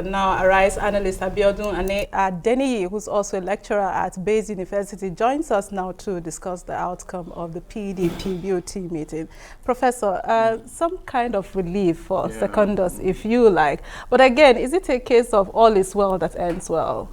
now Arise analyst Abiodun Adeniyi, who's also a lecturer at Bayes University, joins us now to discuss the outcome of the PDP BOT meeting. Professor, some kind of relief for secondus, if you like. But again, is it a case of all is well that ends well?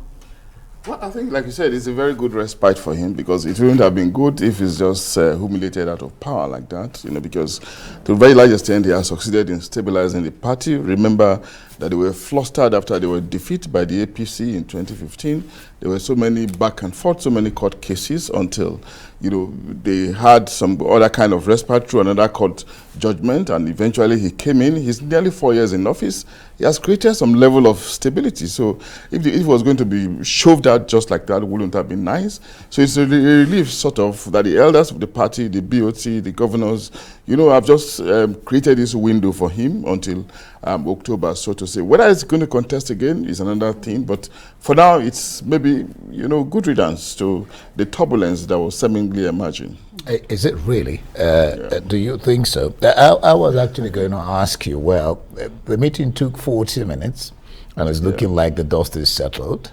Well, I think, like you said, it's a very good respite for him, because it wouldn't have been good if he's just humiliated out of power like that, because to a very large extent, he has succeeded in stabilizing the party. Remember that they were flustered after they were defeated by the APC in 2015. There were so many back and forth, so many court cases until, they had some other kind of respite through another court judgment, and eventually he came in. He's nearly 4 years in office. He has created some level of stability. So if it was going to be shoved out just like that, it wouldn't have been nice. So it's a relief sort of that the elders of the party, the BOT, the governors, have just created this window for him until October, so to say. Whether it's going to contest again is another thing, but for now it's maybe, good riddance to the turbulence that was seemingly emerging. Is it really? Do you think so? I was actually going to ask you, well, the meeting took 40 minutes and it's looking like the dust is settled,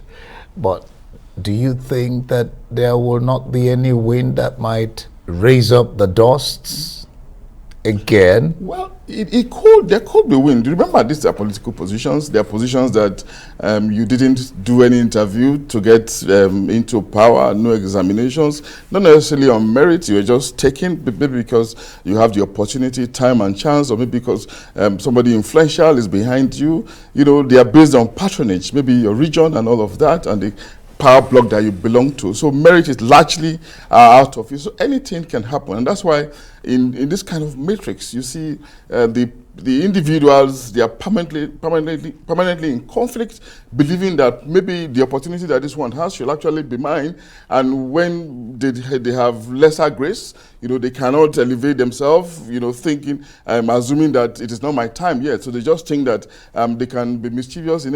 but do you think that there will not be any wind that might raise up the dust again? Well, there could be wind. Remember, these are political positions. They are positions that you didn't do any interview to get into power, no examinations, not necessarily on merit. You were just taken, maybe because you have the opportunity, time and chance, or maybe because somebody influential is behind you. They are based on patronage, maybe your region and all of that, and the power block that you belong to. So merit is largely out of it. So anything can happen. And that's why in this kind of matrix, you see the individuals, they are permanently in conflict, believing that maybe the opportunity that this one has should actually be mine. And when they have lesser grace, they cannot elevate themselves, thinking, assuming that it is not my time yet. So they just think that they can be mischievous in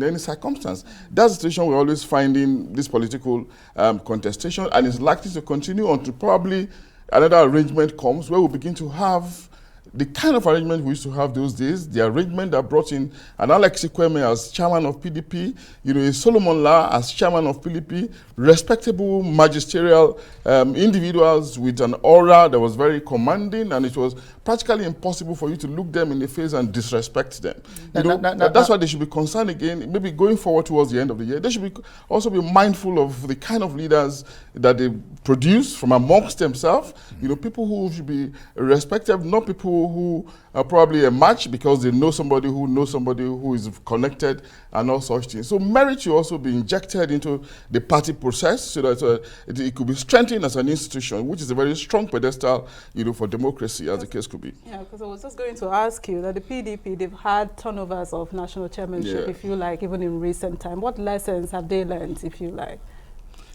any circumstance. That's the situation we're always finding this political contestation, and it's likely to continue until probably another arrangement comes where we begin to have the kind of arrangement we used to have those days, the arrangement that brought in an Alex Ikweme as chairman of PDP, a Solomon La as chairman of PDP, respectable magisterial individuals with an aura that was very commanding, and it was practically impossible for you to look them in the face and disrespect them. That's why they should be concerned again, maybe going forward towards the end of the year. They should also be mindful of the kind of leaders that they produce from amongst themselves, people who should be respected, not people who are probably a match because they know somebody who is connected and all such things. So merit should also be injected into the party process so that it could be strengthened as an institution, which is a very strong pedestal, for democracy, as the case could be. Yeah, because I was just going to ask you that the PDP, they've had turnovers of national chairmanship, if you like, even in recent time. What lessons have they learned, if you like?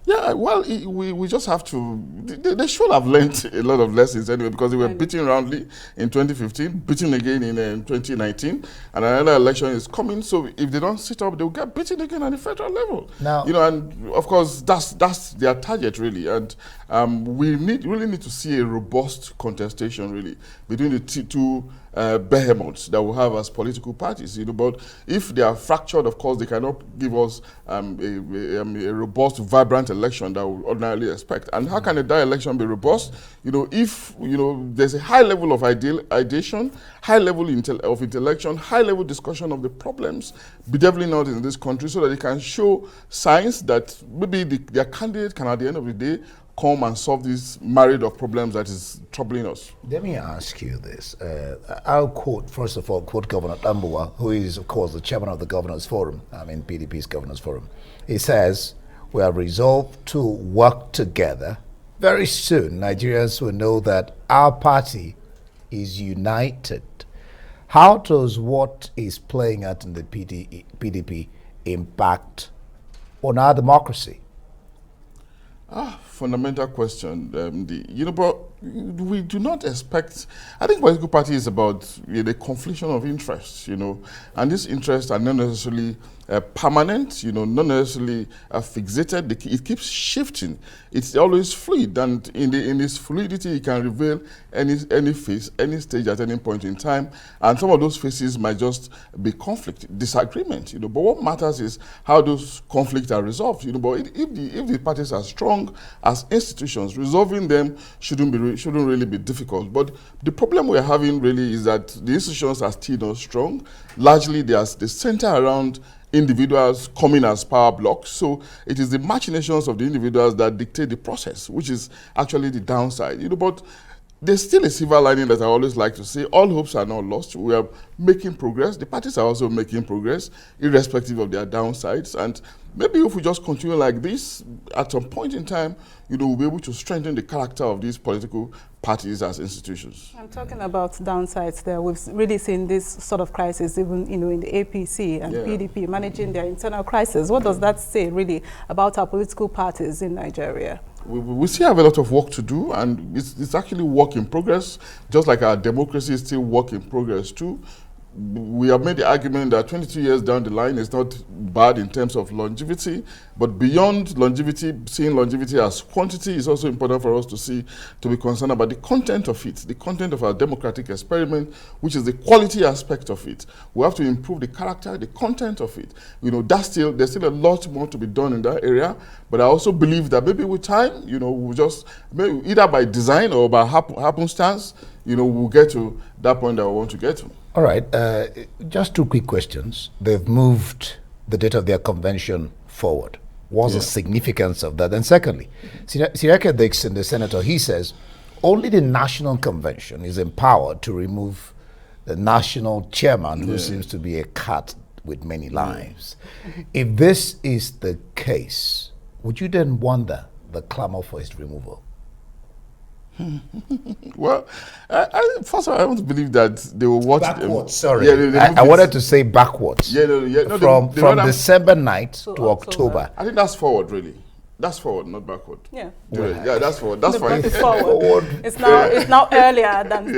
Yeah, well, we just have to, they should have learned a lot of lessons anyway, because they were beaten roundly in 2015, beaten again in 2019, and another election is coming, so if they don't sit up, they'll get beaten again at the federal level. Now, and of course, that's their target, really, and we really need to see a robust contestation, really, between the two behemoths that we have as political parties, but if they are fractured, of course, they cannot give us a robust, vibrant election that we would ordinarily expect. And how can that election be robust? If there's a high level of ideation, high level of intellection, high level discussion of the problems bedeviling out in this country, so that they can show signs that maybe their candidate can, at the end of the day, come and solve this myriad of problems that is troubling us. Let me ask you this. I'll quote, first of all, Governor Dambuwa, who is, of course, the chairman of the Governors Forum, PDP's Governors Forum. He says, we are resolved to work together. Very soon, Nigerians will know that our party is united. How does what is playing out in the PDP impact on our democracy? Fundamental question. But we do not expect. I think political party is about the confliction of interests, and these interests are not necessarily permanent, not necessarily fixated. It keeps shifting. It's always fluid, and in its fluidity, it can reveal any phase, any stage at any point in time. And some of those phases might just be conflict, disagreement. But what matters is how those conflicts are resolved. But if the parties are strong as institutions, resolving them shouldn't really be difficult. But the problem we're having really is that the institutions are still not strong. Largely, they center around individuals coming as power blocks. So it is the machinations of the individuals that dictate the process, which is actually the downside. But there's still a silver lining that I always like to say. All hopes are not lost. We are making progress. The parties are also making progress, irrespective of their downsides. And maybe if we just continue like this, at some point in time, we'll be able to strengthen the character of these political parties as institutions. I'm talking about downsides there. We've really seen this sort of crisis even in the APC and PDP managing their internal crisis. What does that say really about our political parties in Nigeria? We still have a lot of work to do, and it's actually work in progress, just like our democracy is still work in progress too. We have made the argument that 22 years down the line is not bad in terms of longevity, but beyond longevity, seeing longevity as quantity is also important for us to be concerned about the content of it, the content of our democratic experiment, which is the quality aspect of it. We have to improve the character, the content of it. There's still a lot more to be done in that area, but I also believe that maybe with time, we'll just, maybe either by design or by happenstance, we'll get to that point that we want to get to. All right, just two quick questions. They've moved the date of their convention forward. What's the significance of that? And secondly, Siraka Dixon, the senator, he says only the National Convention is empowered to remove the national chairman who seems to be a cat with many lives. If this is the case, would you then wonder the clamor for his removal? Well, first of all, I want to believe that they will watch backwards. Sorry, I wanted to say backwards. From December 9th to October. I think that's forward, really. That's forward, not backward. Yeah. Yeah, that's forward. That's fine. It's forward. It's now earlier than.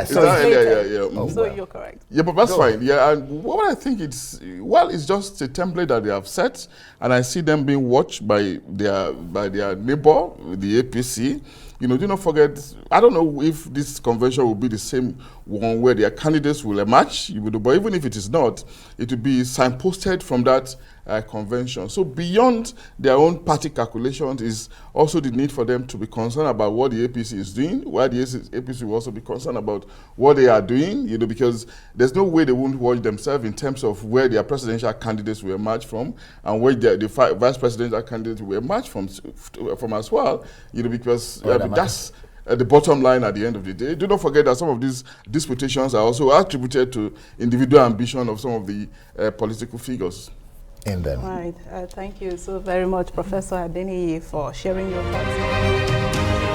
So it's later. So you're correct. Yeah, but that's fine. Yeah, and what I think it's just a template that they have set, and I see them being watched by their neighbor, the APC. Do not forget, I don't know if this convention will be the same one where their candidates will emerge, but even if it is not, it will be signposted from that convention. So beyond their own party calculations is also the need for them to be concerned about what the APC is doing, while the APC will also be concerned about what they are doing, because there's no way they won't watch themselves in terms of where their presidential candidates will emerge from and where the vice presidential candidates will emerge from as well, because that's the bottom line at the end of the day. Do not forget that some of these disputations are also attributed to individual ambition of some of the political figures. In them. Right. Thank you so very much, Professor Adeniyi, for sharing your thoughts.